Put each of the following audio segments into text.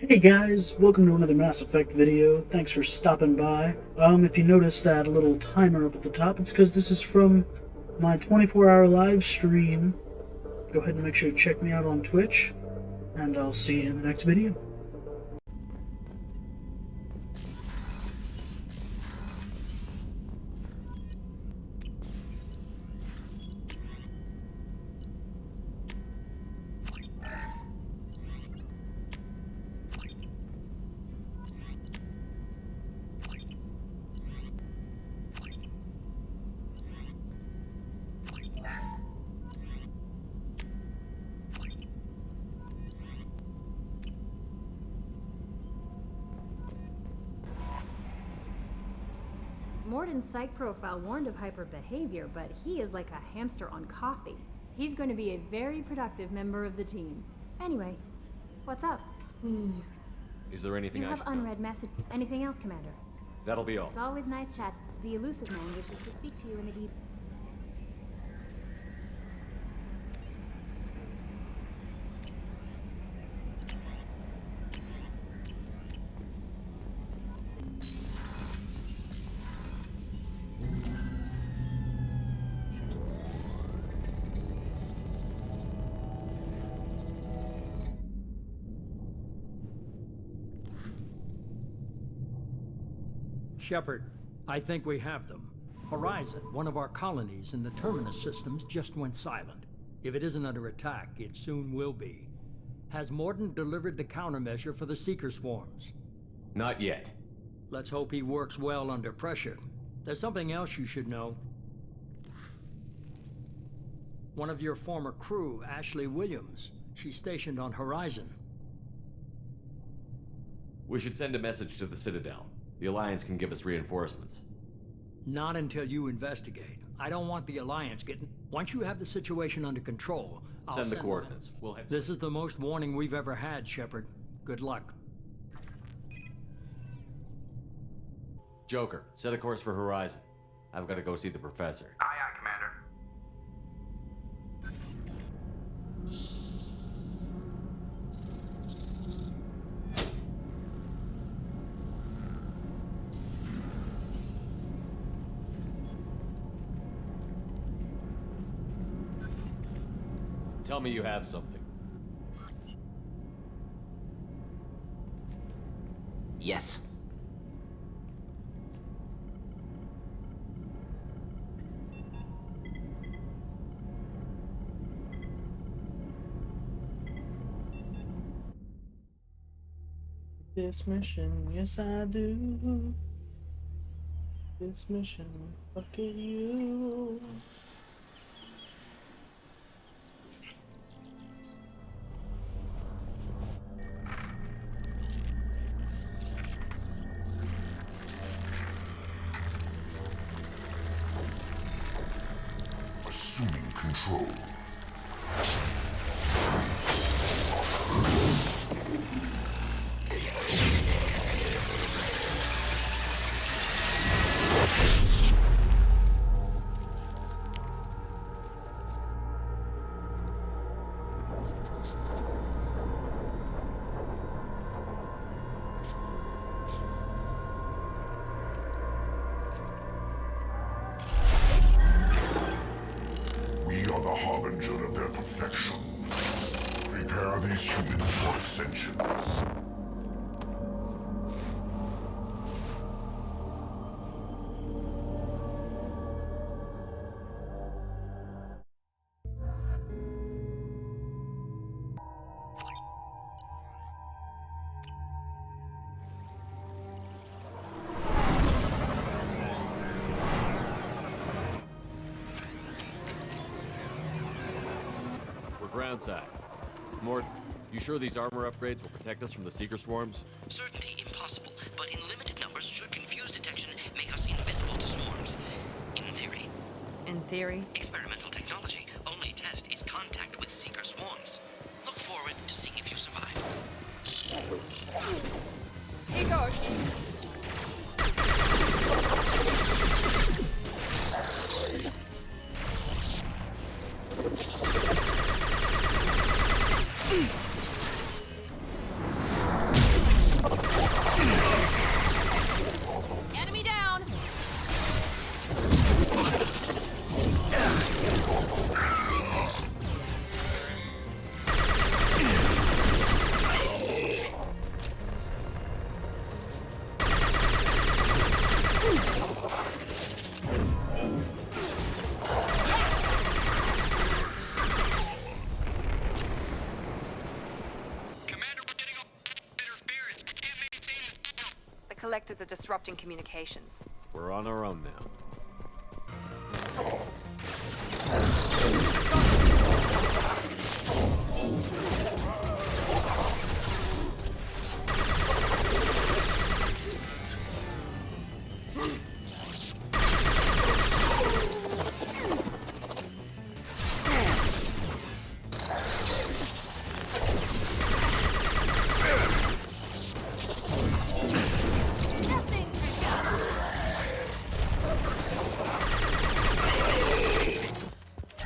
Hey guys, welcome to another Mass Effect video. Thanks for stopping by. If you notice that little timer up at the top, it's because this is from my 24-hour live stream. Go ahead and make sure to check me out on Twitch, and I'll see you in the next video. Morden's psych profile warned of hyper behavior, but he is like a hamster on coffee. He's going to be a very productive member of the team. Anyway, what's up? Is there anything You I have should know? unread message. Anything else, Commander? That'll be all. It's always nice chat. The Elusive Man wishes to speak to you in the deep. Shepard, I think we have them. Horizon, one of our colonies in the Terminus systems, just went silent. If it isn't under attack, it soon will be. Has Morden delivered the countermeasure for the Seeker swarms? Not yet. Let's hope he works well under pressure. There's something else you should know. One of your former crew, Ashley Williams, she's stationed on Horizon. We should send a message to the Citadel. The Alliance can give us reinforcements. Not until you investigate. I don't want the Alliance getting... Once you have the situation under control, I'll Send the one. coordinates. We'll head... This is the most warning we've ever had, Shepard. Good luck. Joker, set a course for Horizon. I've got to go see the Professor. Aye, aye, Commander. Tell me you have something. Yes. This mission, yes I do. This mission, fuck you. Assuming control. We are the harbinger of their perfection. Prepare these humans for ascension. We're ground side. Mort, you sure these armor upgrades will protect us from the Seeker swarms? Certainty impossible, but in limited numbers should confuse detection make us invisible to swarms. In theory. In theory? Experimental technology. Only test is contact with Seeker swarms. Look forward to seeing if you survive. Hey, gosh. collectors are disrupting communications. We're on our own now.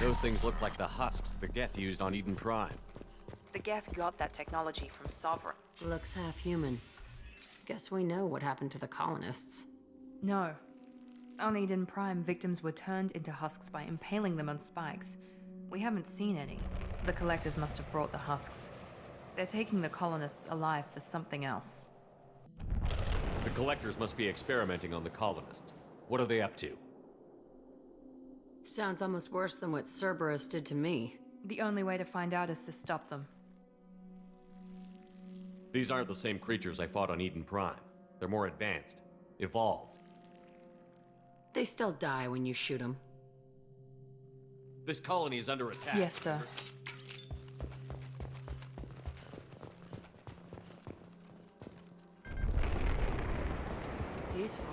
Those things look like the husks the Geth used on Eden Prime. The Geth got that technology from Sovereign. Looks half human. Guess we know what happened to the colonists. No. On Eden Prime, victims were turned into husks by impaling them on spikes. We haven't seen any. The collectors must have brought the husks. They're taking the colonists alive for something else. The collectors must be experimenting on the colonists. What are they up to? Sounds almost worse than what Cerberus did to me. The only way to find out is to stop them. These aren't the same creatures I fought on Eden Prime. They're more advanced. Evolved. They still die when you shoot them. This colony is under attack. Yes, sir. Peaceful.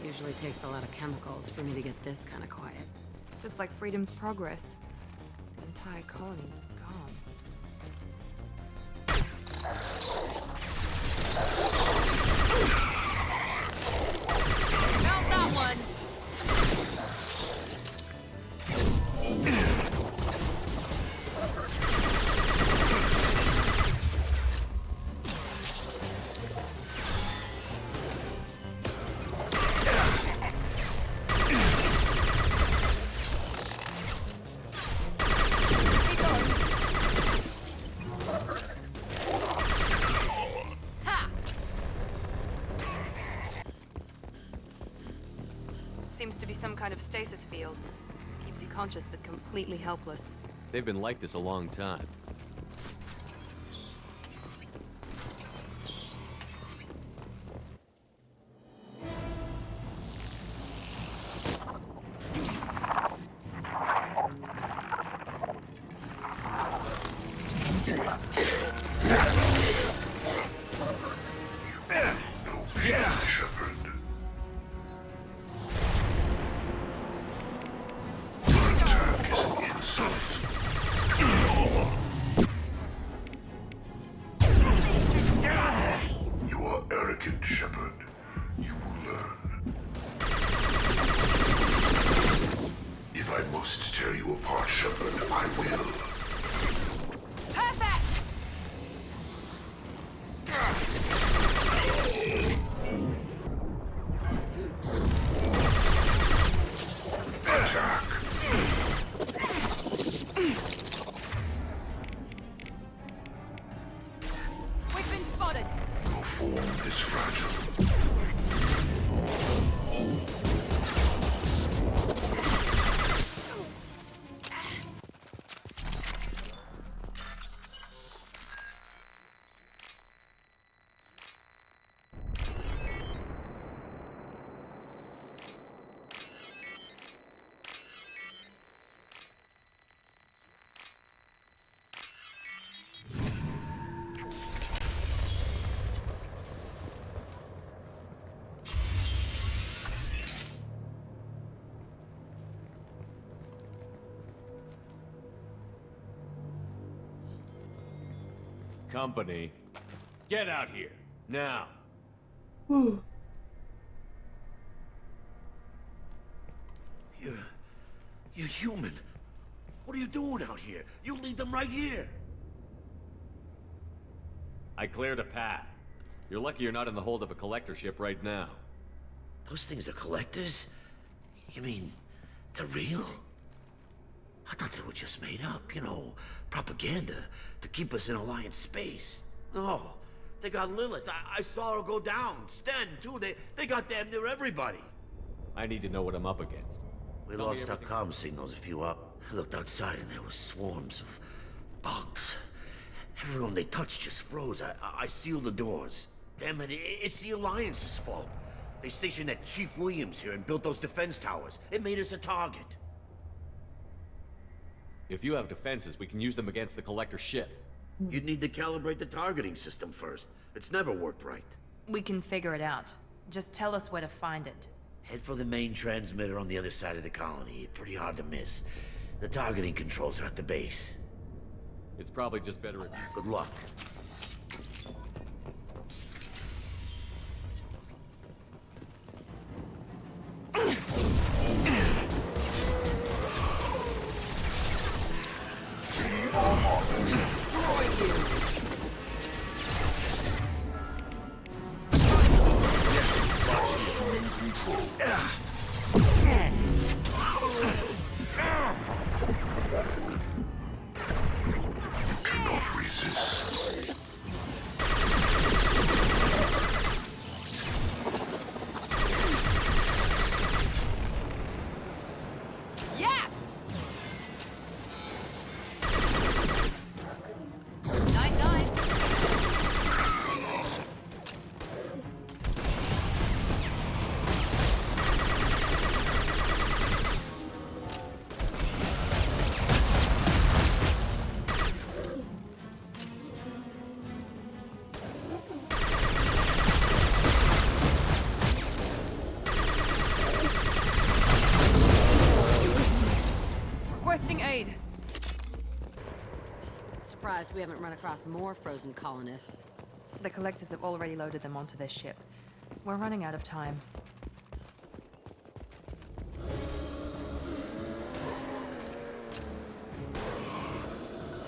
Usually takes a lot of chemicals for me to get this kind of quiet. Just like Freedom's Progress. The entire colony gone. Found that one! Seems to be some kind of stasis field. Keeps you conscious but completely helpless. They've been like this a long time. Company, get out here, now. You're human. What are you doing out here? You lead them right here. I cleared a path. You're lucky you're not in the hold of a collector ship right now. Those things are collectors? You mean, they're real? I thought they were just made up, you know, propaganda to keep us in Alliance space. No, they got Lilith. I saw her go down. Sten, too. They got damn near everybody. I need to know what I'm up against. We Tell me lost our everything. comm signals a few up. I looked outside and there were swarms of bugs. Everyone they touched just froze. I sealed the doors. Damn it, it's the Alliance's fault. They stationed that Chief Williams here and built those defense towers. It made us a target. If you have defenses, we can use them against the Collector ship. You'd need to calibrate the targeting system first. It's never worked right. We can figure it out. Just tell us where to find it. Head for the main transmitter on the other side of the colony. Pretty hard to miss. The targeting controls are at the base. It's probably just better if... Good luck. Cannot resist. Yes! 9-9. Requesting aid. Surprised we haven't run across more frozen colonists. The collectors have already loaded them onto their ship. We're running out of time.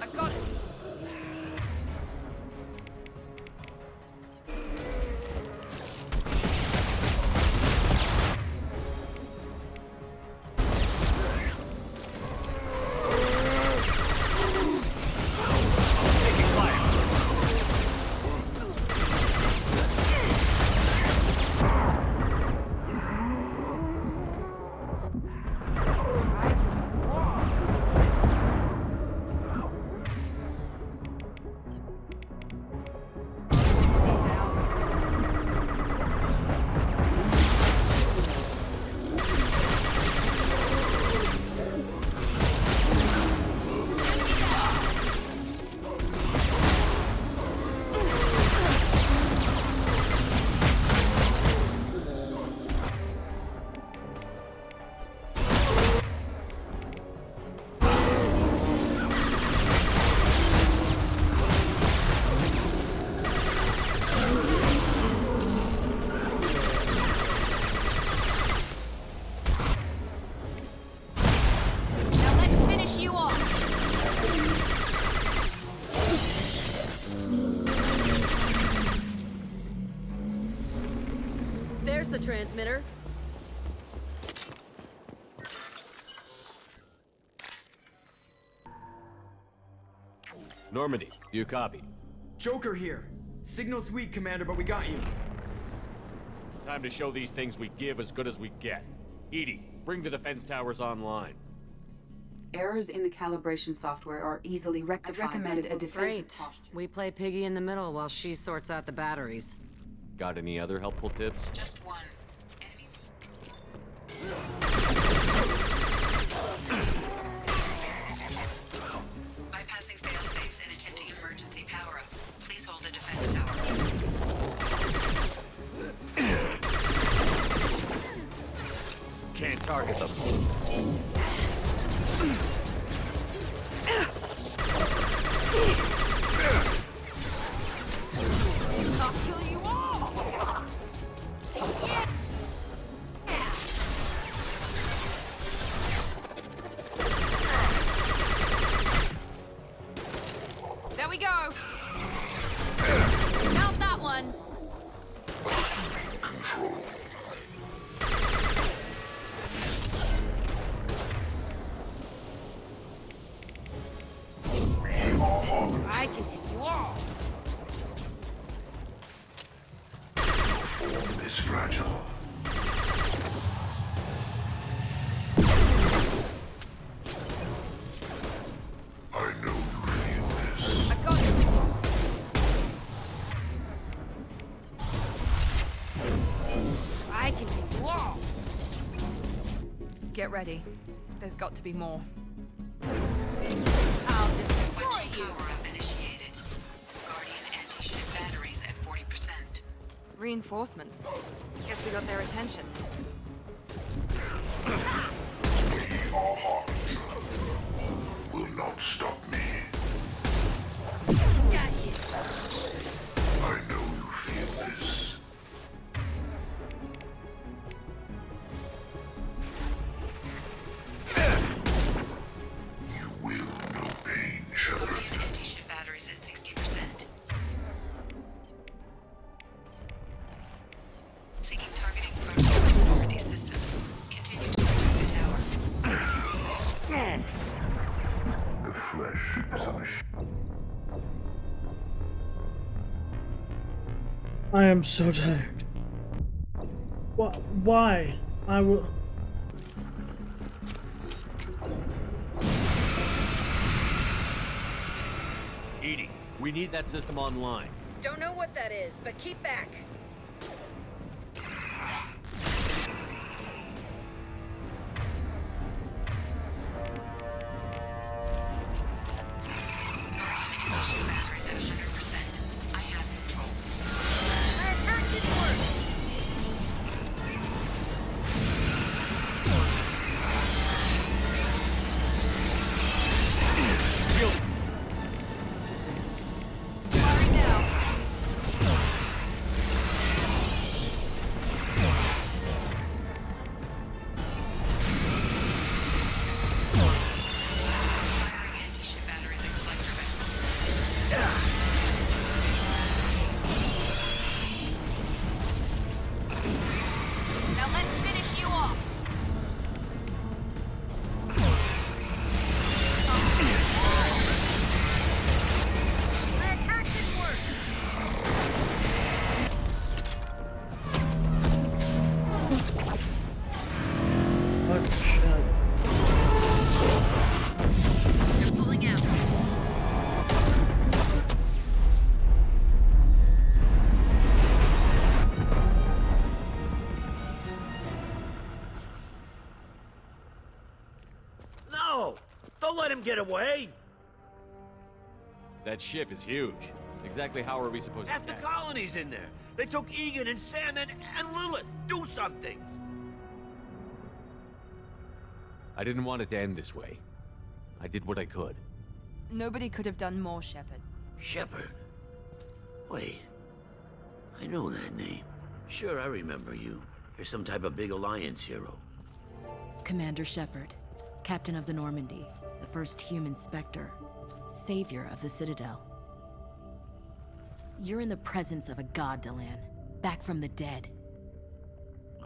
I got it! Now let's finish you off! There's the transmitter. Normandy, do you copy? Joker here. Signal's weak, Commander, but we got you. Time to show these things we give as good as we get. Edie, bring the defense towers online. Errors in the calibration software are easily rectified. I recommend a defensive Great. posture. We play piggy in the middle while she sorts out the batteries. Got any other helpful tips? Just one. Enemy. Bypassing fail-safes and attempting emergency power-up. Please hold the defense tower. Can't target them. I'll kill you all! There we go! How's that one? Control. I can take you all! Form is fragile. I know you feel this. I got it! Get ready. There's got to be more. I'll destroy you! Power-up initiated. Guardian anti-ship batteries at 40%. Reinforcements. Guess we got their attention. We are Harbinger. Will not stop me. Got you! I know you feel this. You will know pain, Shepard. Guardian anti-ship batteries at 60%. Seeking targeting from Normandy systems. Continue to protect the tower. The flesh is a machine. I am so tired. Why? I will. Edie, we need that system online. Don't know what that is, but keep back. Guardian anti-ship batteries at 100%. I have control. My attack didn't work. Firing now. Firing anti-ship batteries at collector vessel. Now let's finish you off. My attack didn't work. What shit? They're pulling out. No! Don't let him get away! That ship is huge. Exactly how are we supposed Half to the get? colony's in there. They took Egan and Sam and Lilith. Do something! I didn't want it to end this way. I did what I could. Nobody could have done more, Shepard. Shepard? Wait. I know that name. Sure, I remember you. You're some type of big Alliance hero. Commander Shepard, Captain of the Normandy, the first human Spectre, savior of the Citadel. You're in the presence of a god, Delan, back from the dead.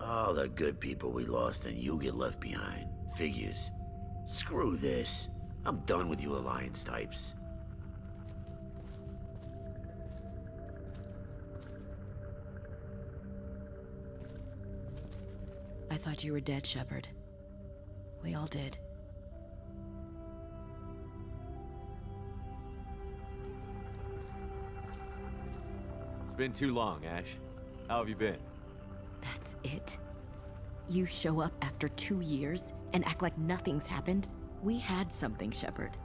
All the good people we lost and you get left behind. Figures. Screw this. I'm done with you Alliance types. I thought you were dead, Shepard. We all did. It's been too long, Ash. How have you been? That's it? You show up after 2 years and act like nothing's happened? We had something, Shepard.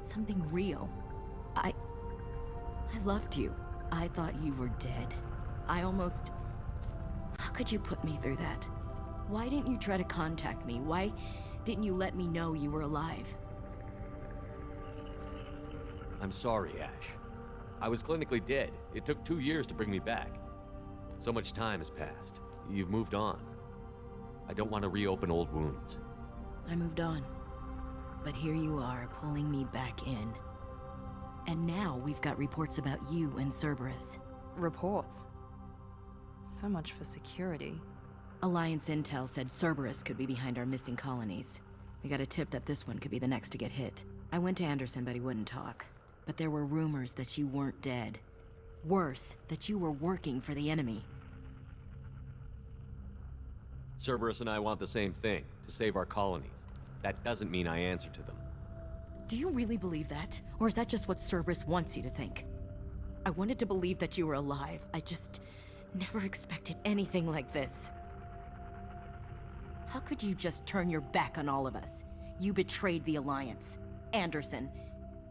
Something real. I loved you. I thought you were dead. I almost... How could you put me through that? Why didn't you try to contact me? Why didn't you let me know you were alive? I'm sorry, Ash. I was clinically dead. It took 2 years to bring me back. So much time has passed. You've moved on. I don't want to reopen old wounds. I moved on. But here you are, pulling me back in. And now we've got reports about you and Cerberus. Reports. So much for security. Alliance intel said Cerberus could be behind our missing colonies. We got a tip that this one could be the next to get hit. I went to Anderson, but he wouldn't talk. But there were rumors that you weren't dead. Worse, that you were working for the enemy. Cerberus and I want the same thing, to save our colonies. That doesn't mean I answer to them. Do you really believe that? Or is that just what Cerberus wants you to think? I wanted to believe that you were alive. I just never expected anything like this. How could you just turn your back on all of us? You betrayed the Alliance. Anderson,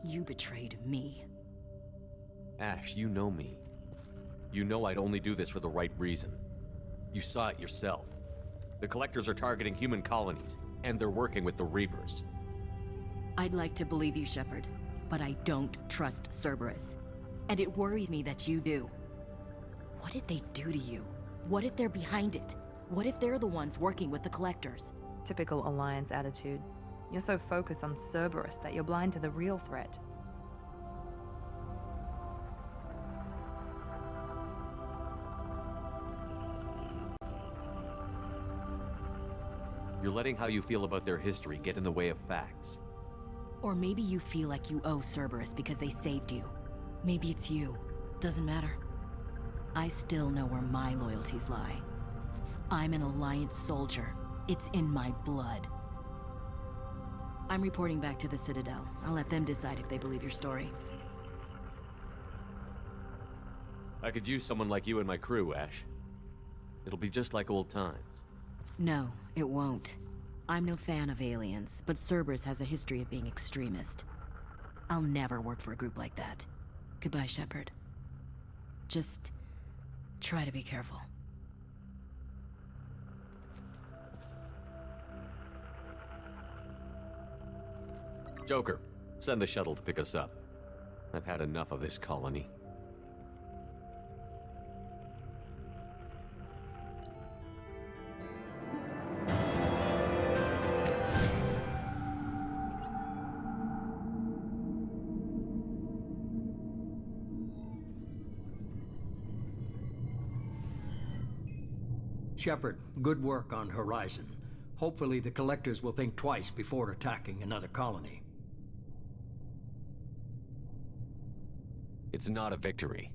you betrayed me. Ash, you know me. You know I'd only do this for the right reason. You saw it yourself. The Collectors are targeting human colonies, and they're working with the Reapers. I'd like to believe you, Shepard, but I don't trust Cerberus. And it worries me that you do. What did they do to you? What if they're behind it? What if they're the ones working with the Collectors? Typical Alliance attitude. You're so focused on Cerberus that you're blind to the real threat. You're letting how you feel about their history get in the way of facts. Or maybe you feel like you owe Cerberus because they saved you. Maybe it's you. Doesn't matter. I still know where my loyalties lie. I'm an Alliance soldier. It's in my blood. I'm reporting back to the Citadel. I'll let them decide if they believe your story. I could use someone like you in my crew, Ash. It'll be just like old times. No, it won't. I'm no fan of aliens, but Cerberus has a history of being extremist. I'll never work for a group like that. Goodbye, Shepard. Just try to be careful. Joker, send the shuttle to pick us up. I've had enough of this colony. Shepard, good work on Horizon. Hopefully the Collectors will think twice before attacking another colony. It's not a victory.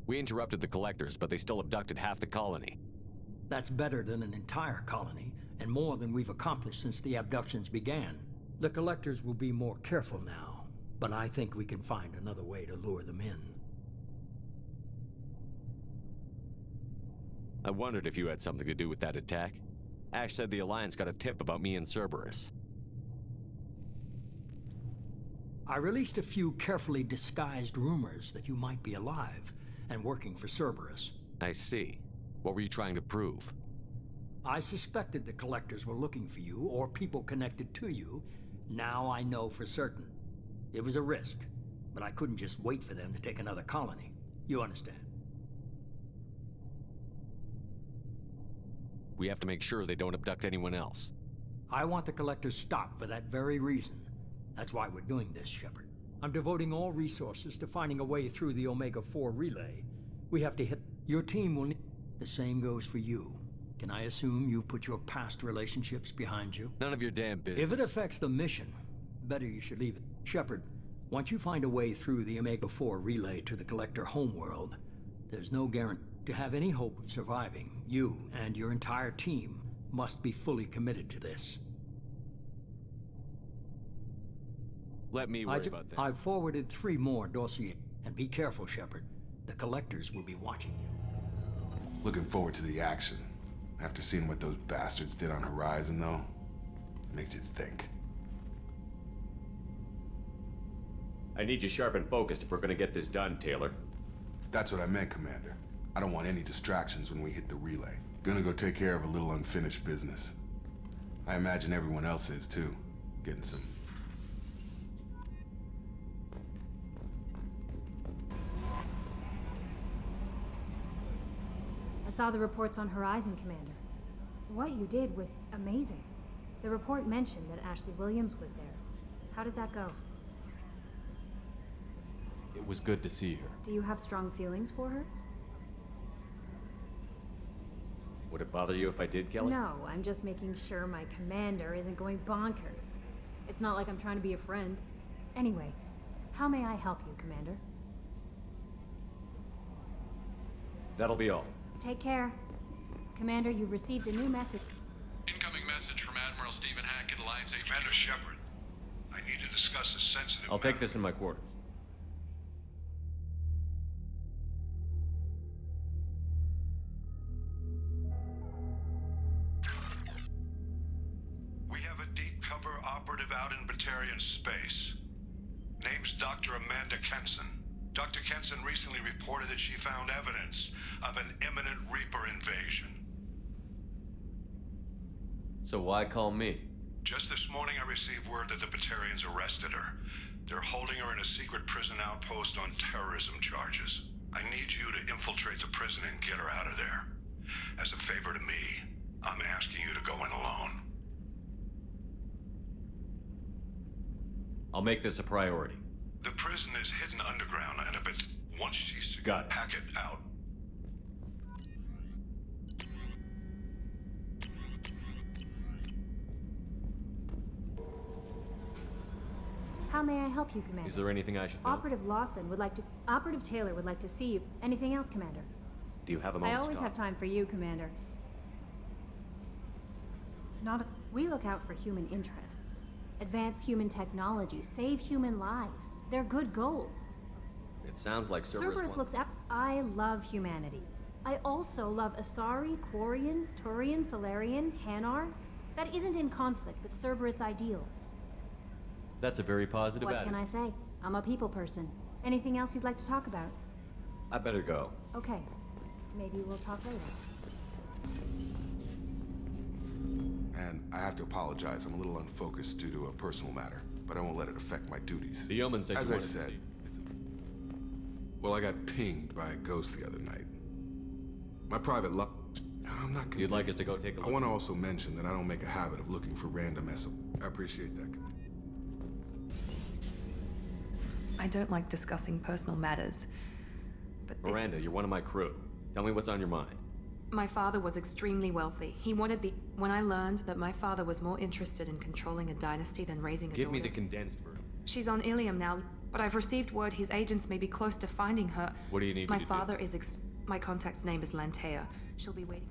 We interrupted the Collectors, but they still abducted half the colony. That's better than an entire colony, and more than we've accomplished since the abductions began. The Collectors will be more careful now, but I think we can find another way to lure them in. I wondered if you had something to do with that attack. Ash said the Alliance got a tip about me and Cerberus. I released a few carefully disguised rumors that you might be alive and working for Cerberus. I see. What were you trying to prove? I suspected the Collectors were looking for you or people connected to you. Now I know for certain. It was a risk, but I couldn't just wait for them to take another colony. You understand? We have to make sure they don't abduct anyone else. I want the Collectors stopped for that very reason. That's why we're doing this, Shepard. I'm devoting all resources to finding a way through the Omega-4 relay. We have to hit... Your team will need... The same goes for you. Can I assume you've put your past relationships behind you? None of your damn business. If it affects the mission, better you should leave it. Shepard, once you find a way through the Omega-4 relay to the Collector homeworld, there's no guarantee. To have any hope of surviving, you and your entire team must be fully committed to this. Let me worry about that. I've forwarded 3 more dossiers. And be careful, Shepard. The Collectors will be watching you. Looking forward to the action. After seeing what those bastards did on Horizon, though, makes you think. I need you sharp and focused if we're gonna get this done, Taylor. That's what I meant, Commander. I don't want any distractions when we hit the relay. Gonna go take care of a little unfinished business. I imagine everyone else is too. Getting some... I saw the reports on Horizon, Commander. What you did was amazing. The report mentioned that Ashley Williams was there. How did that go? It was good to see her. Do you have strong feelings for her? Would it bother you if I did, Kelly? No, I'm just making sure my commander isn't going bonkers. It's not like I'm trying to be a friend. Anyway, how may I help you, Commander? That'll be all. Take care. Commander, you've received a new message. Incoming message from Admiral Stephen Hackett, Alliance HQ. Commander Shepard, I need to discuss a sensitive I'll take this in my quarters. undercover operative out in Batarian space. Name's Dr. Amanda Kenson. Dr. Kenson recently reported that she found evidence of an imminent Reaper invasion. So why call me? Just this morning I received word that the Batarians arrested her. They're holding her in a secret prison outpost on terrorism charges. I need you to infiltrate the prison and get her out of there. As a favor to me, I'm asking you to go in alone. I'll make this a priority. The prison is hidden underground and a bit... Once she's... Got it. Hack it out. How may I help you, Commander? Is there anything I should know? Operative Taylor would like to see you. Anything else, Commander? Do you have a I moment always to have talk? time for you, Commander. We look out for human interests. Advance human technology, save human lives. They're good goals. It sounds like Cerberus wants... looks at... I love humanity. I also love Asari, Quarian, Turian, Salarian, Hanar. That isn't in conflict with Cerberus ideals. That's a very positive What attitude. can I say? I'm a people person. Anything else you'd like to talk about? I better go. Okay. Maybe we'll talk later. And I have to apologize. I'm a little unfocused due to a personal matter, but I won't let it affect my duties. The Yeoman said As you I wanted to said, see. well, I got pinged by a ghost the other night. My private luck. I'm not. You'd like us to go take a look? I want to also mention that I don't make a habit of looking for random I appreciate that. I don't like discussing personal matters, but this Miranda, you're one of my crew. Tell me what's on your mind. My father was extremely wealthy. He wanted the... When I learned that my father was more interested in controlling a dynasty than raising a Give me daughter... the condensed version. She's on Ilium now, but I've received word his agents may be close to finding her. What do you need My me to father do? is My contact's name is Lantea. She'll be waiting.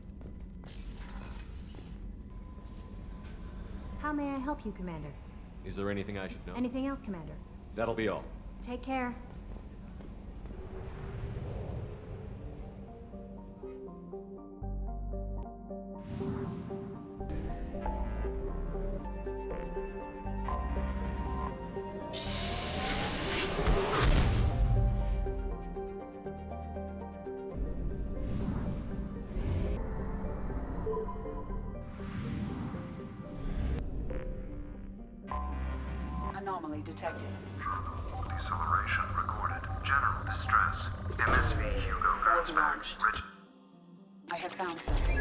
How may I help you, Commander? Is there anything I should know? Anything else, Commander? That'll be all. Take care. Anomaly detected. Deceleration recorded. General distress. MSV Hugo bounce back. I have found something.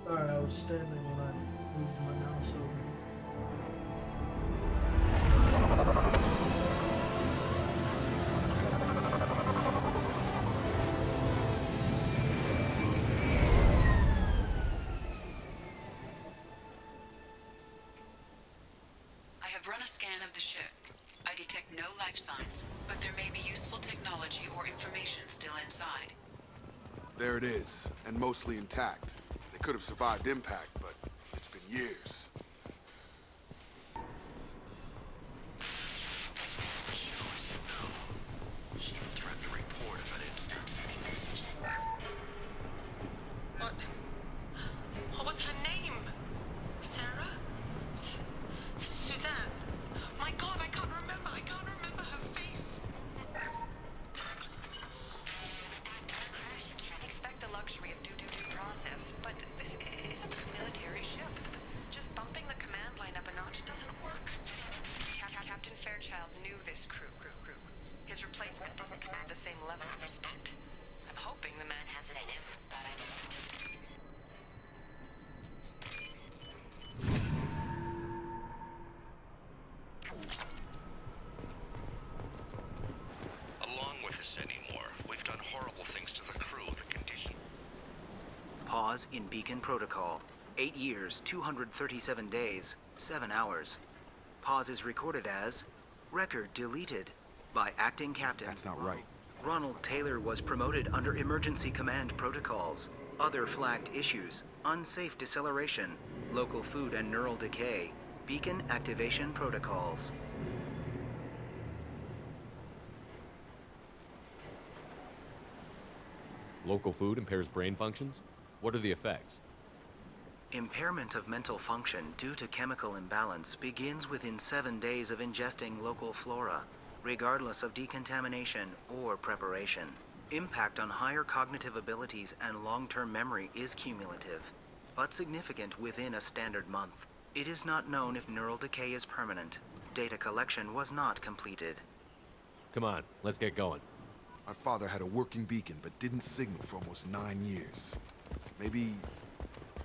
Sorry, I was standing when I moved my mouse over. I have run a scan of the ship. I detect no life signs, but there may be useful technology or information still inside. There it is, and mostly intact. They could have survived impact, but it's been years. She would threaten to report if I didn't stop sending messages. What was her name? Sarah? Suzanne? My God, I can't remember. I can't remember her face. Expect the luxury of due process, but this is a military ship. Just bumping the command line up a notch doesn't work. Captain Fairchild knew this crew. His replacement doesn't command the same level of respect. I'm hoping the man has it in him, but I don't. Along with this anymore, we've done horrible things to the crew, the condition. Pause in Beacon Protocol. 8 years, 237 days, 7 hours. Pause is recorded as record deleted by acting captain. That's not right. Ronald Taylor was promoted under emergency command protocols. Other flagged issues: unsafe deceleration, local food and neural decay, beacon activation protocols. Local food impairs brain functions? What are the effects? Impairment of mental function due to chemical imbalance begins within 7 days of ingesting local flora, regardless of decontamination or preparation. Impact on higher cognitive abilities and long-term memory is cumulative, but significant within a standard month. It is not known if neural decay is permanent. Data collection was not completed. Come on, let's get going. My father had a working beacon, but didn't signal for almost 9 years. Maybe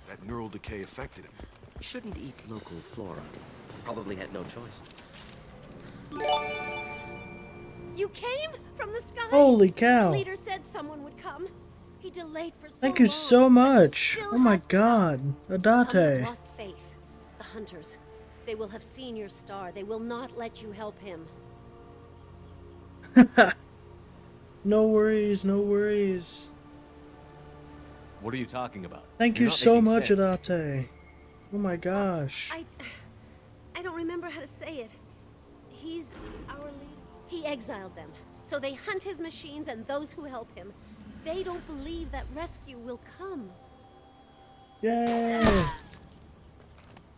that neural decay affected him. Shouldn't eat local flora. Probably had no choice. You came from the sky? Holy cow. The leader said someone would come. He delayed for so Thank you long, so but much. still Oh my has god. Some Adate. have lost faith. The hunters. They will have seen your star. They will not let you help him. No worries, no worries. What are you talking about? Thank You're you not so making much, sense. Adate. Oh my gosh. I don't remember how to say it. He's our leader. He exiled them. So they hunt his machines and those who help him. They don't believe that rescue will come. Yay!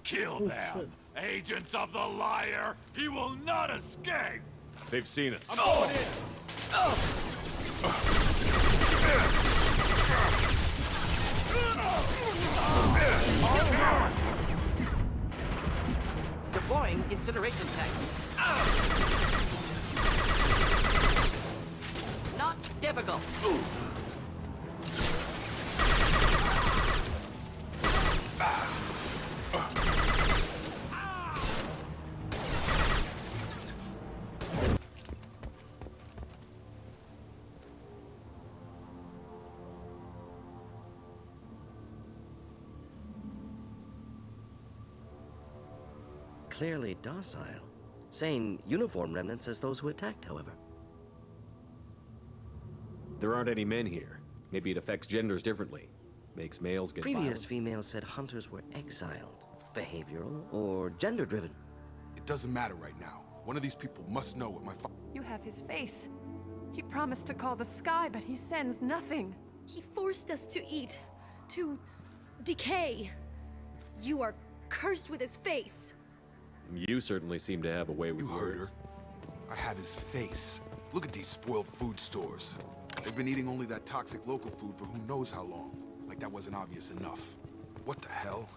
Kill Oh, them! shit. Agents of the liar! He will not escape! They've seen us. I'm going in! Deploying incineration tank. Not difficult. Clearly docile. Same uniform remnants as those who attacked, however. There aren't any men here. Maybe it affects genders differently. Makes males get Previous violent. females said hunters were exiled, behavioral, or gender-driven. It doesn't matter right now. One of these people must know what my father... You have his face. He promised to call the sky, but he sends nothing. He forced us to eat, to decay. You are cursed with his face. You certainly seem to have a way with You heard words. her. I have his face. Look at these spoiled food stores. They've been eating only that toxic local food for who knows how long. Like that wasn't obvious enough. What the hell?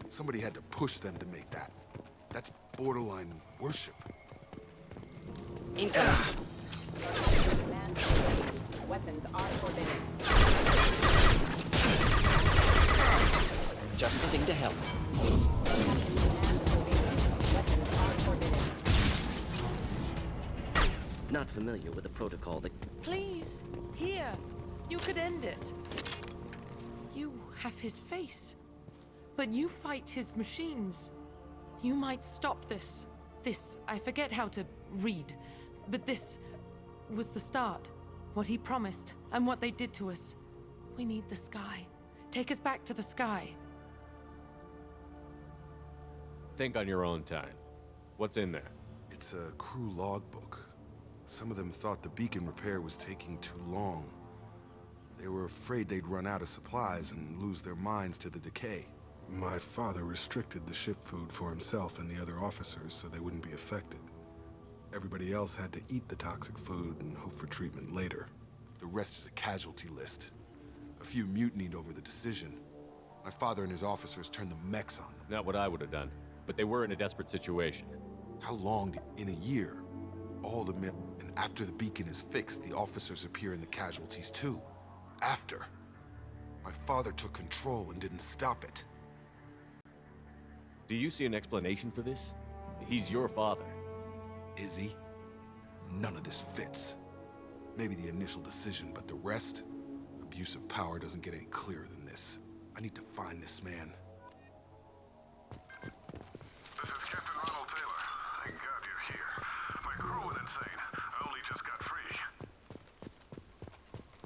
Somebody had to push them to make that. That's borderline worship. Weapons are forbidden. Just the thing to help. Not familiar with a protocol that... Please, here. You could end it. You have his face. But you fight his machines. You might stop this. This, I forget how to read. But this was the start. What he promised, and what they did to us. We need the sky. Take us back to the sky. Think on your own time. What's in there? It's a crew logbook. Some of them thought the beacon repair was taking too long. They were afraid they'd run out of supplies and lose their minds to the decay. My father restricted the ship food for himself and the other officers so they wouldn't be affected. Everybody else had to eat the toxic food and hope for treatment later. The rest is a casualty list. A few mutinied over the decision. My father and his officers turned the mechs on them. Not what I would have done, but they were in a desperate situation. How long? In a year? All the men, and after the beacon is fixed, the officers appear in the casualties too. After. My father took control and didn't stop it. Do you see an explanation for this? He's your father. Is he? None of this fits. Maybe the initial decision, but the rest? Abuse of power doesn't get any clearer than this. I need to find this man. This is Captain Ronald Taylor.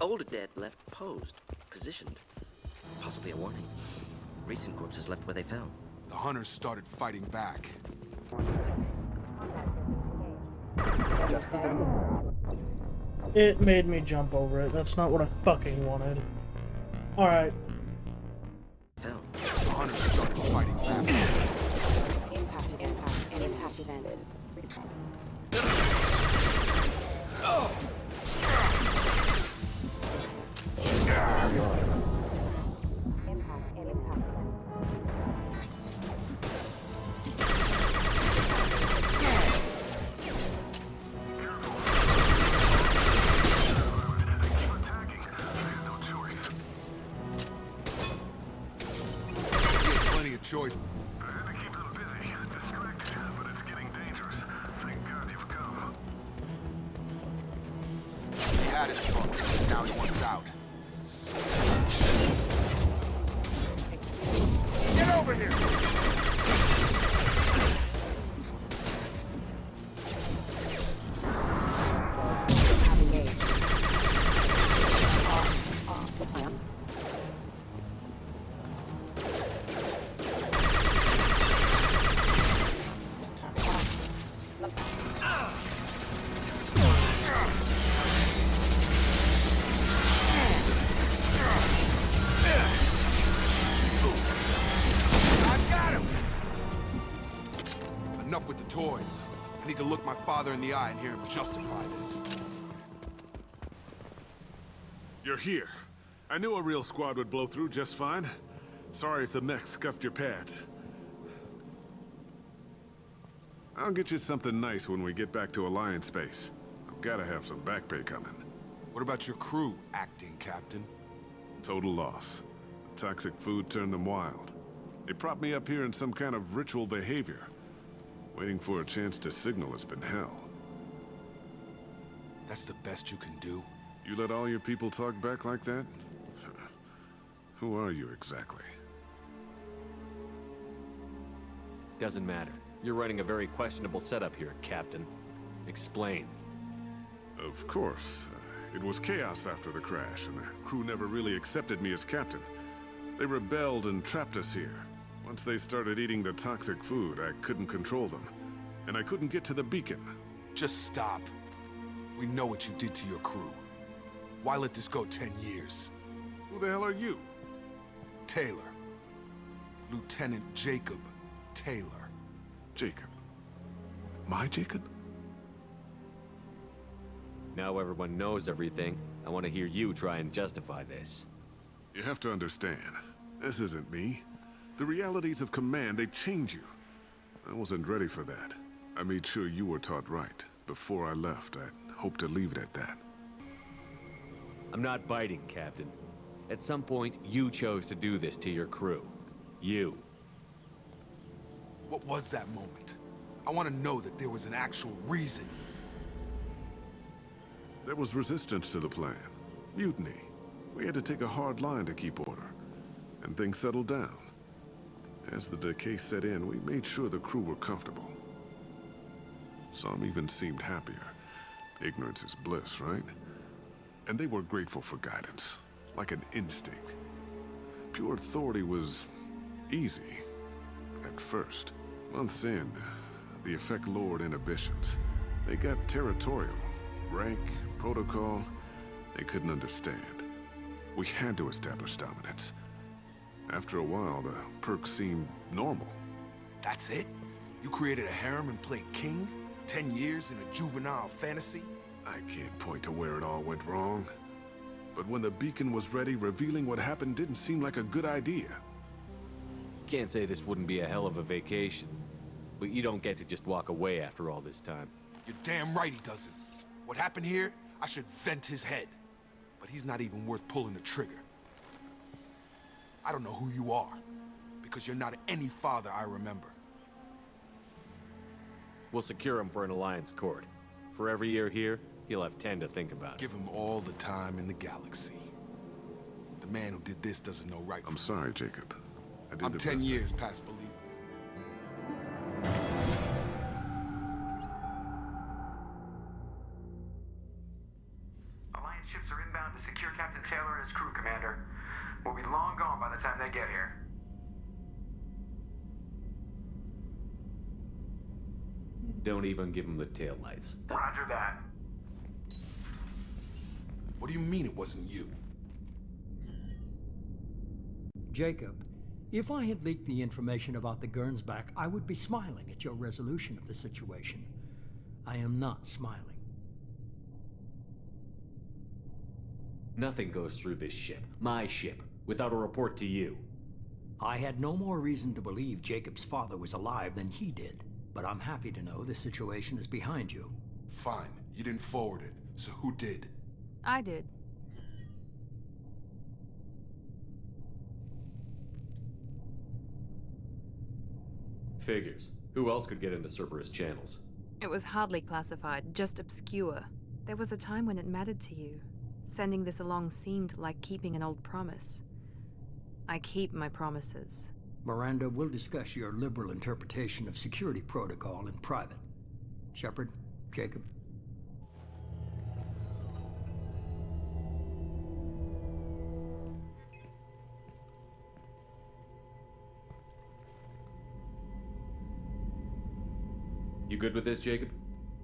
Older dead left posed, positioned. Possibly a warning. Recent corpses left where they fell. The hunters started fighting back. It made me jump over it. That's not what I fucking wanted. Alright. Fell. The hunters started fighting back. Impact event. Plenty of choice. He had his fun. Now he wants out. Get over here! Enough with the toys. I need to look my father in the eye and hear him justify this. You're here. I knew a real squad would blow through just fine. Sorry if the mech scuffed your pads. I'll get you something nice when we get back to Alliance space. I've gotta have some back pay coming. What about your crew, acting captain? Total loss. The toxic food turned them wild. They propped me up here in some kind of ritual behavior. Waiting for a chance to signal has been hell. That's the best you can do? You let all your people talk back like that? Who are you exactly? Doesn't matter. You're running a very questionable setup here, Captain. Explain. Of course. It was chaos after the crash, and the crew never really accepted me as captain. They rebelled and trapped us here. Once they started eating the toxic food, I couldn't control them. And I couldn't get to the beacon. Just stop. We know what you did to your crew. Why let this go 10 years? Who the hell are you? Taylor. Lieutenant Jacob Taylor. Jacob? My Jacob? Now everyone knows everything. I want to hear you try and justify this. You have to understand, this isn't me. The realities of command, they change you. I wasn't ready for that. I made sure you were taught right. Before I left, I hoped to leave it at that. I'm not biting, Captain. At some point, you chose to do this to your crew. You. What was that moment? I want to know that there was an actual reason. There was resistance to the plan. Mutiny. We had to take a hard line to keep order. And things settled down. As the decay set in, we made sure the crew were comfortable. Some even seemed happier. Ignorance is bliss, right? And they were grateful for guidance, like an instinct. Pure authority was easy, at first. Months in, the effect lowered inhibitions. They got territorial. Rank, protocol, they couldn't understand. We had to establish dominance. After a while, the perks seemed normal. That's it? You created a harem and played king? 10 years in a juvenile fantasy? I can't point to where it all went wrong. But when the beacon was ready, revealing what happened didn't seem like a good idea. Can't say this wouldn't be a hell of a vacation. But you don't get to just walk away after all this time. You're damn right he doesn't. What happened here, I should vent his head. But he's not even worth pulling the trigger. I don't know who you are, because you're not any father I remember. We'll secure him for an Alliance court. For every year here, he'll have 10 to think about. Give him all the time in the galaxy. The man who did this doesn't know right from I'm sorry, Jacob. I did I'm the 10 best years past belief. Alliance ships are inbound to secure Captain gone by the time they get here. Don't even give him the taillights. Roger that. What do you mean it wasn't you? Jacob, if I had leaked the information about the Gernsback, I would be smiling at your resolution of the situation. I am not smiling. Nothing goes through this ship, my ship, without a report to you. I had no more reason to believe Jacob's father was alive than he did, but I'm happy to know the situation is behind you. Fine, you didn't forward it, so who did? I did. Figures. Who else could get into Cerberus channels? It was hardly classified, just obscure. There was a time when it mattered to you. Sending this along seemed like keeping an old promise. I keep my promises. Miranda, we'll discuss your liberal interpretation of security protocol in private. Shepard, Jacob. You good with this, Jacob?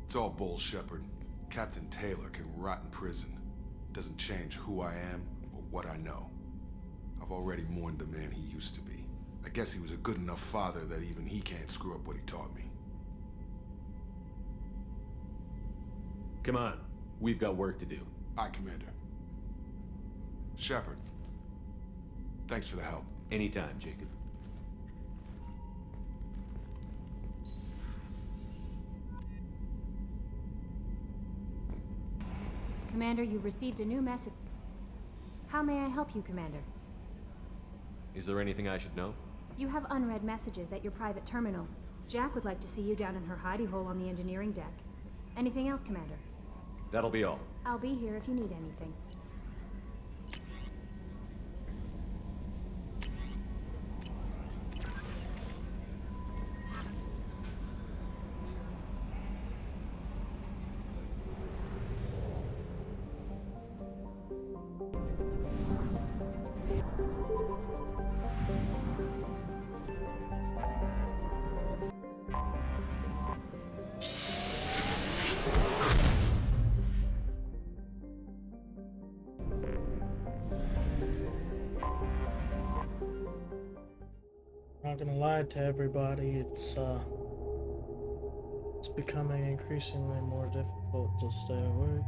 It's all bull, Shepard. Captain Taylor can rot in prison. Doesn't change who I am or what I know. I've already mourned the man he used to be. I guess he was a good enough father that even he can't screw up what he taught me. Come on. We've got work to do. Aye, Commander. Shepard, thanks for the help. Anytime, Jacob. Commander, you've received a new message. How may I help you, Commander? Is there anything I should know? You have unread messages at your private terminal. Jack would like to see you down in her hidey hole on the engineering deck. Anything else, Commander? That'll be all. I'll be here if you need anything. Not gonna lie to everybody, it's becoming increasingly more difficult to stay awake.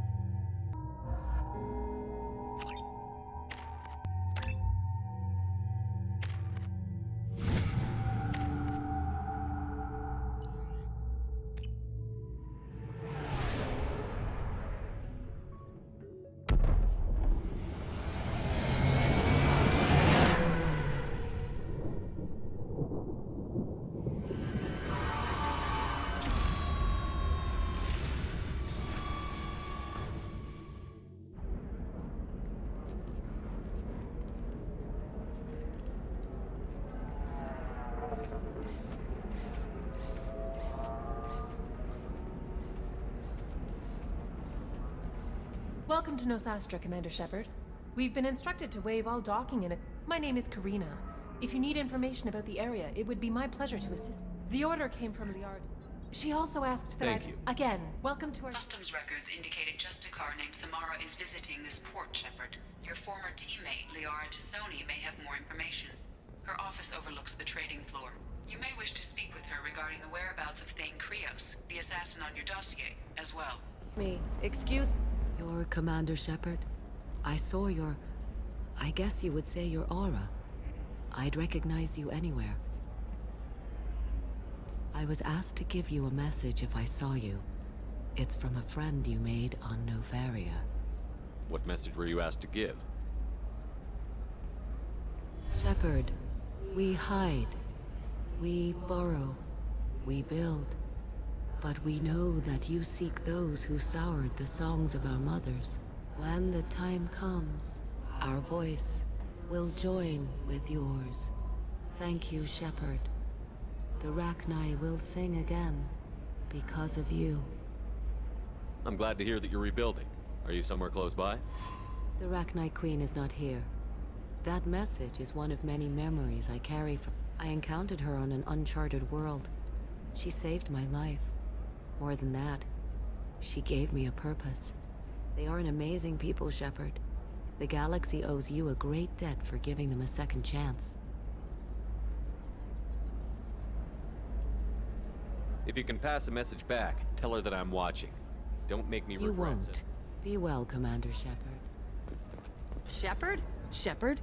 Welcome to Nosastra, Commander Shepard. We've been instructed to waive all docking in it. My name is Karina. If you need information about the area, it would be my pleasure to assist. The order came from Liard. She also asked that Thank you. Again, welcome to our... Customs records indicated just a car named Samara is visiting this port, Shepard. Your former teammate, Liara Tassoni, may have more information. Her office overlooks the trading floor. You may wish to speak with her regarding the whereabouts of Thane Krios, the assassin on your dossier, as well. Excuse... You're Commander Shepard? I saw your... I guess you would say your aura. I'd recognize you anywhere. I was asked to give you a message if I saw you. It's from a friend you made on Novaria. What message were you asked to give? Shepard, we hide. We burrow. We build. But we know that you seek those who soured the songs of our mothers. When the time comes, our voice will join with yours. Thank you, Shepard. The Rachni will sing again because of you. I'm glad to hear that you're rebuilding. Are you somewhere close by? The Rachni Queen is not here. That message is one of many memories I carry from... I encountered her on an uncharted world. She saved my life. More than that, she gave me a purpose. They are an amazing people, Shepard. The galaxy owes you a great debt for giving them a second chance. If you can pass a message back, tell her that I'm watching. Don't make me You regret won't. it. Be well, Commander Shepard. Shepard? Shepard?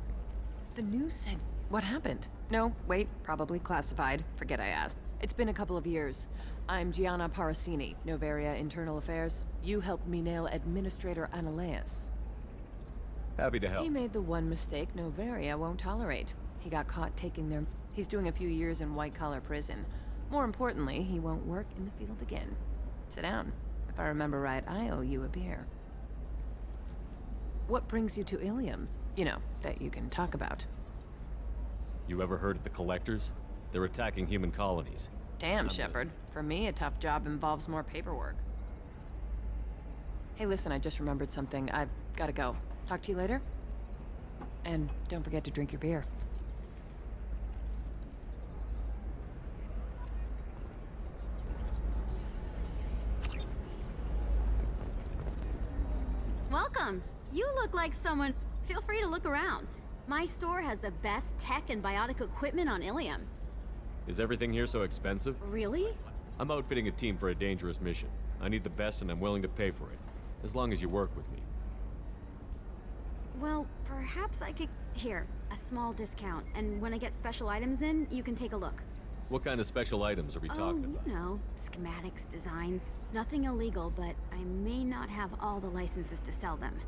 The news said... What happened? No, wait, probably classified. Forget I asked. It's been a couple of years. I'm Gianna Parasini, Noveria Internal Affairs. You helped me nail Administrator Analeus. Happy to help. He made the one mistake Noveria won't tolerate. He got caught taking their... He's doing a few years in white-collar prison. More importantly, he won't work in the field again. Sit down. If I remember right, I owe you a beer. What brings you to Ilium? You know, that you can talk about. You ever heard of the Collectors? They're attacking human colonies. Damn, Shepard. For me, a tough job involves more paperwork. Hey, listen, I just remembered something. I've gotta go. Talk to you later? And don't forget to drink your beer. Welcome. You look like someone... Feel free to look around. My store has the best tech and biotic equipment on Ilium. Is everything here so expensive? Really? I'm outfitting a team for a dangerous mission. I need the best and I'm willing to pay for it. As long as you work with me. Well, perhaps I could... Here, a small discount. And when I get special items in, you can take a look. What kind of special items are we talking about? You know, schematics, designs. Nothing illegal, but I may not have all the licenses to sell them.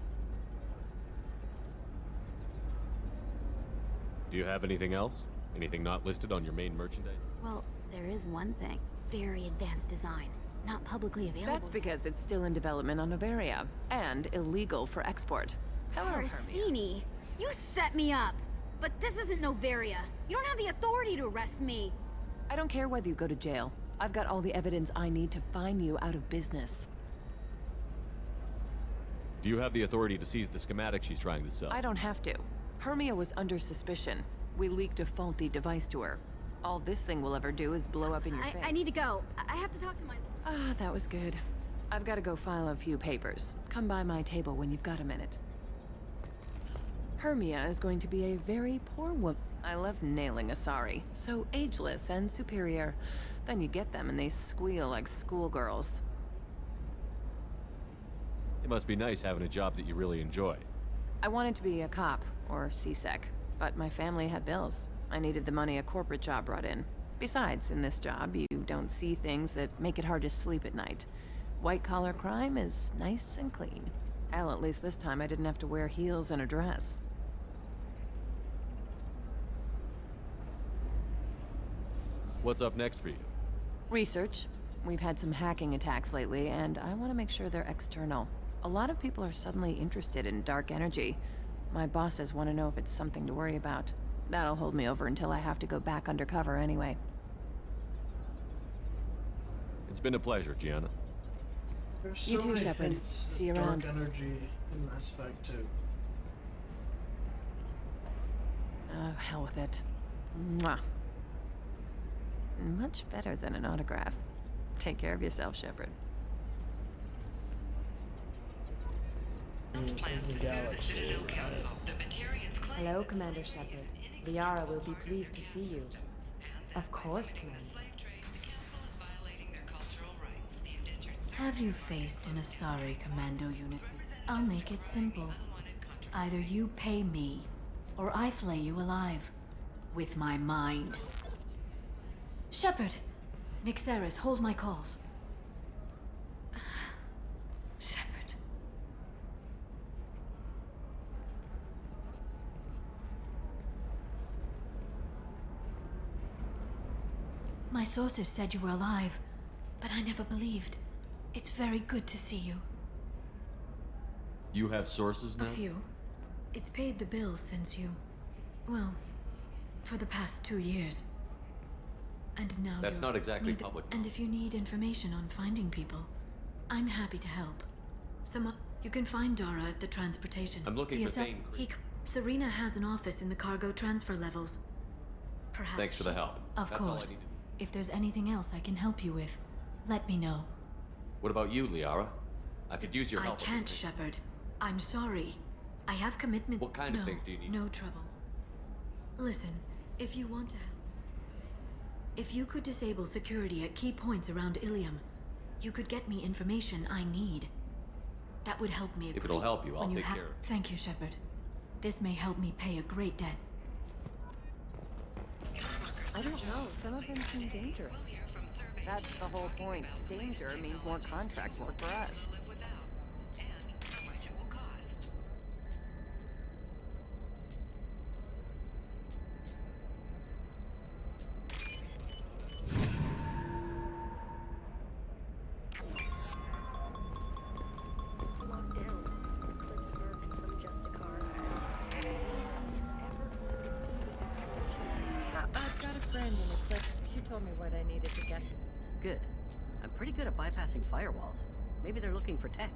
Do you have anything else? Anything not listed on your main merchandise? Well, there is one thing. Very advanced design. Not publicly available. That's because it's still in development on Noveria, and illegal for export. Hello, Hermia. Parasini, you set me up! But this isn't Noveria. You don't have the authority to arrest me. I don't care whether you go to jail. I've got all the evidence I need to find you out of business. Do you have the authority to seize the schematic she's trying to sell? I don't have to. Hermia was under suspicion. We leaked a faulty device to her. All this thing will ever do is blow up in your face. I need to go. I have to talk to my... Ah, that was good. I've got to go file a few papers. Come by my table when you've got a minute. Hermia is going to be a very poor woman. I love nailing Asari. So ageless and superior. Then you get them and they squeal like schoolgirls. It must be nice having a job that you really enjoy. I wanted to be a cop, or CSEC, but my family had bills. I needed the money a corporate job brought in. Besides, in this job, you don't see things that make it hard to sleep at night. White-collar crime is nice and clean. Hell, at least this time I didn't have to wear heels and a dress. What's up next for you? Research. We've had some hacking attacks lately, and I want to make sure they're external. A lot of people are suddenly interested in dark energy. My bosses want to know if it's something to worry about. That'll hold me over until I have to go back undercover anyway. It's been a pleasure, Gianna. There's You so too, many Shepard. hints See you of dark around. energy in Mass Effect 2. Oh, hell with it. Mwah. Much better than an autograph. Take care of yourself, Shepard. Hello, Commander Shepard. Liara will be pleased to see you. Of course, Commander. Have you faced an Asari commando unit? I'll make it simple. Either you pay me, or I flay you alive. With my mind. Shepard! Nixeris, hold my calls. Shepard. My sources said you were alive, but I never believed. It's very good to see you. You have sources now? A few. It's paid the bills since you... well, for the past 2 years. And now That's you're not exactly neither- public And if you need information on finding people, I'm happy to help. You can find Dara at the transportation. I'm looking The for Asa- Thane he Creek. Serena has an office in the cargo transfer levels. Perhaps. Thanks for the help. Of That's all I course. needed. If there's anything else I can help you with, let me know. What about you, Liara? I could use your I help. with can't, this. Shepard. I'm sorry. I have commitment. What kind of things do you need? No trouble. Listen, if you want to help, if you could disable security at key points around Ilium, you could get me information I need. That would help me. If it'll help you, I'll take care of it. Thank you, Shepard. This may help me pay a great debt. I don't know. Some of them seem dangerous. That's the whole point. Danger means more contract work for us. I've got a friend in Eclipse. She told me what I needed to get. Good. I'm pretty good at bypassing firewalls. Maybe they're looking for techs.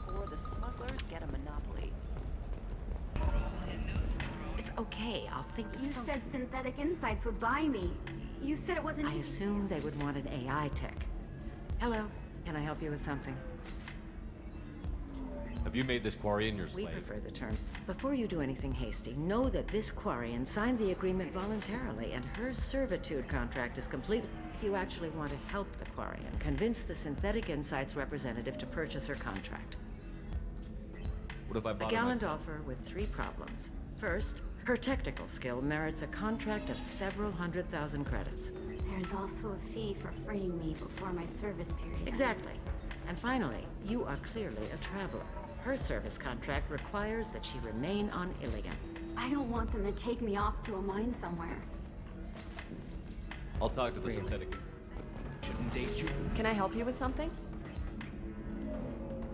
Or the smugglers get a monopoly. It's okay, I'll think of You something. said Synthetic Insights would buy me. You said it wasn't I assumed they would want an AI tech. Hello, can I help you with something? Have you made this Quarian your We slave? prefer the term. Before you do anything hasty, know that this Quarian signed the agreement voluntarily, and her servitude contract is complete. If you actually want to help the Quarian, convince the Synthetic Insights representative to purchase her contract. What if I A bought her gallant myself? offer with 3 problems. First, her technical skill merits a contract of several 100,000 credits. There's also a fee for freeing me before my service period ends. Exactly. And finally, you are clearly a traveler. Her service contract requires that she remain on Ilium. I don't want them to take me off to a mine somewhere. I'll talk to the synthetic. Shouldn't date you. Can I help you with something?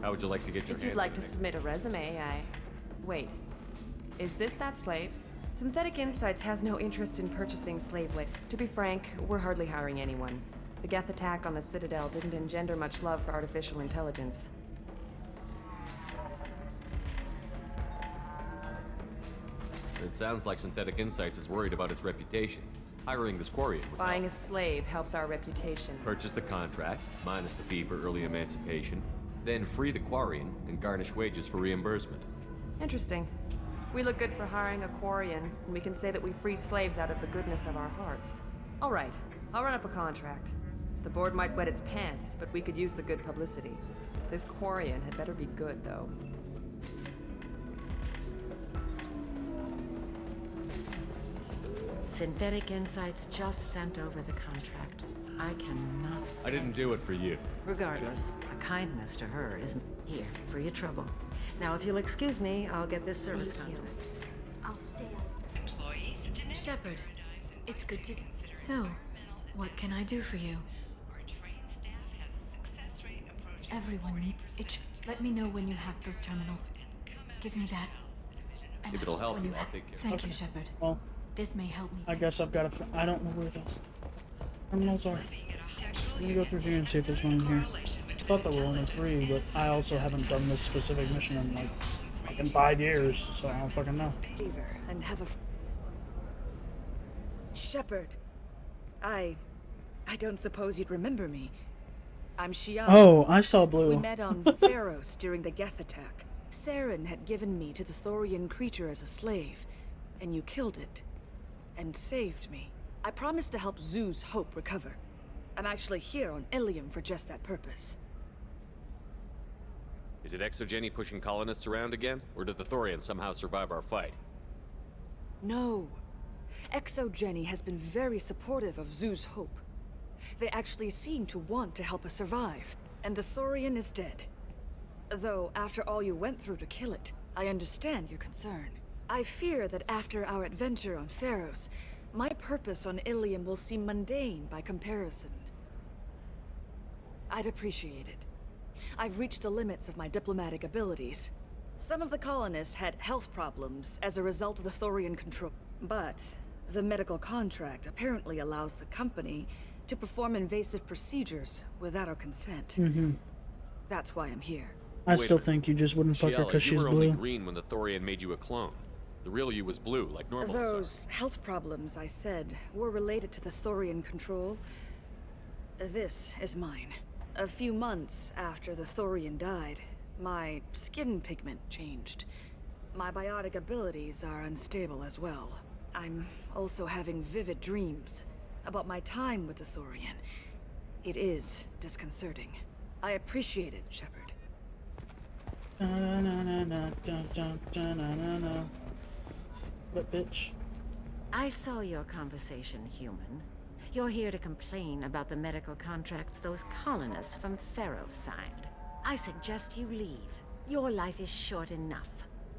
How would you like to get your If you'd hands like on to it? submit a resume, Wait. Is this that slave? Synthetic Insights has no interest in purchasing slave labor. To be frank, we're hardly hiring anyone. The Geth attack on the Citadel didn't engender much love for artificial intelligence. It sounds like Synthetic Insights is worried about its reputation. Hiring this Quarian would Buying help. a slave helps our reputation. Purchase the contract, minus the fee for early emancipation, then free the Quarian and garnish wages for reimbursement. Interesting. We look good for hiring a Quarian, and we can say that we freed slaves out of the goodness of our hearts. All right, I'll run up a contract. The board might wet its pants, but we could use the good publicity. This Quarian had better be good, though. Synthetic Insights just sent over the contract. I cannot... I didn't do it for you. Regardless, a kindness to her is here for your trouble. Now, if you'll excuse me, I'll get this service contract. I'll stay Shepard, it's good to... So, what can I do for you? Everyone, let me know when you hack those terminals. Give me that. And If it'll help when you, I'll hack- take care of it. Thank you, Okay. Shepard. Well, This may help me. I guess I've got to. I don't know where those terminals are. Let me go through here and see if there's one in here. I thought there were only 3, but I also haven't done this specific mission in like fucking 5 years, so I don't fucking know. And have a... Shepard. I don't suppose you'd remember me. I'm Shiana. Oh, I saw blue. We met on Pharos during the Geth attack. Saren had given me to the Thorian creature as a slave, and you killed it. And saved me. I promised to help Zoo's Hope recover. I'm actually here on Ilium for just that purpose. Is it Exogeny pushing colonists around again? Or did the Thorians somehow survive our fight? No. Exogeny has been very supportive of Zoo's Hope. They actually seem to want to help us survive, and the Thorian is dead. Though, after all you went through to kill it, I understand your concern. I fear that after our adventure on Pharos, my purpose on Ilium will seem mundane by comparison. I'd appreciate it. I've reached the limits of my diplomatic abilities, Some of the colonists had health problems as a result of the Thorian control. But the medical contract apparently allows the company to perform invasive procedures without our consent. That's why I'm here. I still think you just wouldn't fuck her because she's you were only blue. green when the Thorian made you a clone. The real you was blue, like normal. Those health problems I said were related to the Thorian control. This is mine. A few months after the Thorian died, my skin pigment changed. My biotic abilities are unstable as well. I'm also having vivid dreams about my time with the Thorian. It is disconcerting. I appreciate it, Shepard. What, bitch? I saw your conversation, human. You're here to complain about the medical contracts those colonists from Theros signed. I suggest you leave. Your life is short enough.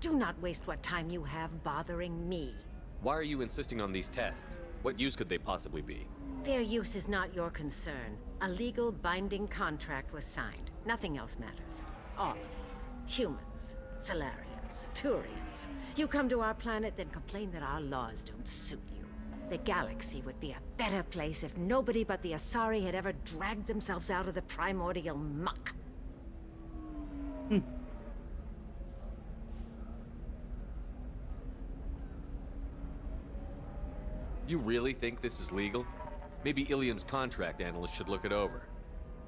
Do not waste what time you have bothering me. Why are you insisting on these tests? What use could they possibly be? Their use is not your concern. A legal binding contract was signed. Nothing else matters. All of you. Humans, Salarians, Turians. You come to our planet, then complain that our laws don't suit you. The galaxy would be a better place if nobody but the Asari had ever dragged themselves out of the primordial muck. You really think this is legal? Maybe Ilian's contract analyst should look it over.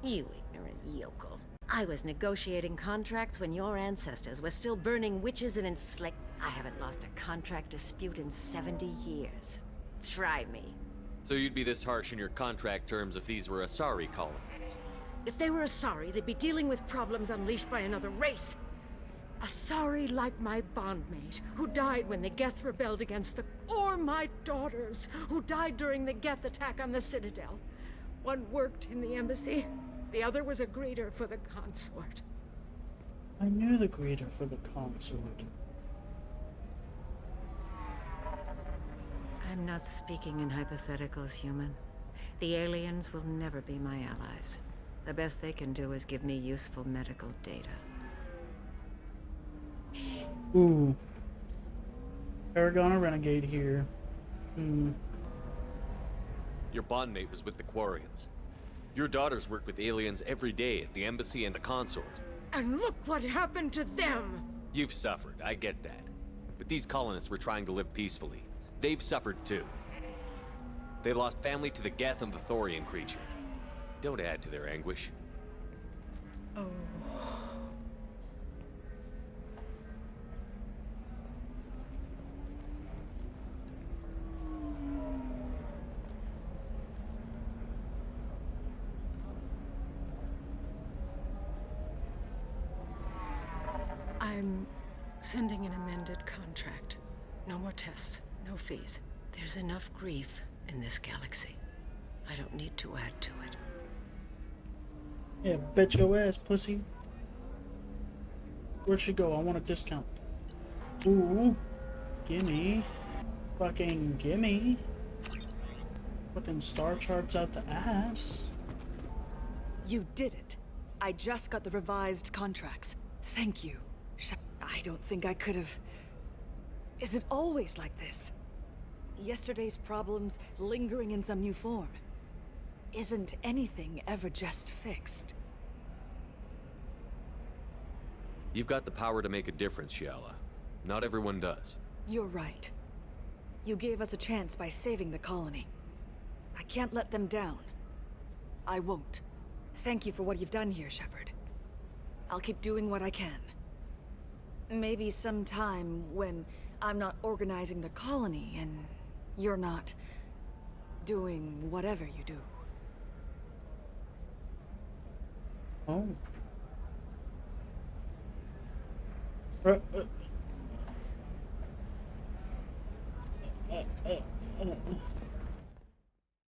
You ignorant yokel. I was negotiating contracts when your ancestors were still burning witches and enslaved. I haven't lost a contract dispute in 70 years. Try me. So you'd be this harsh in your contract terms if these were Asari colonists? If they were Asari, they'd be dealing with problems unleashed by another race. Asari like my bondmate, who died when the Geth rebelled against the... Or my daughters, who died during the Geth attack on the Citadel. One worked in the embassy, the other was a greeter for the consort. I knew the greeter for the consort. I'm not speaking in hypotheticals, human. The aliens will never be my allies. The best they can do is give me useful medical data. Ooh. Paragon or Renegade here. Your bondmate was with the Quarians. Your daughters work with aliens every day at the embassy and the consort. And look what happened to them! You've suffered, I get that. But these colonists were trying to live peacefully. They've suffered too. They lost family to the Geth and the Thorian creature. Don't add to their anguish. Oh. I'm sending an amended contract. No more tests, no fees. There's enough grief in this galaxy. I don't need to add to it. Yeah, bet your ass, pussy. Where'd she go? I want a discount. Ooh. Gimme. Fucking gimme. Fucking star charts out the ass. You did it. I just got the revised contracts. Thank you. I don't think I could have... Is it always like this? Yesterday's problems lingering in some new form. Isn't anything ever just fixed? You've got the power to make a difference, Shiala. Not everyone does. You're right. You gave us a chance by saving the colony. I can't let them down. I won't. Thank you for what you've done here, Shepard. I'll keep doing what I can. Maybe sometime when I'm not organizing the colony and you're not doing whatever you do. Oh.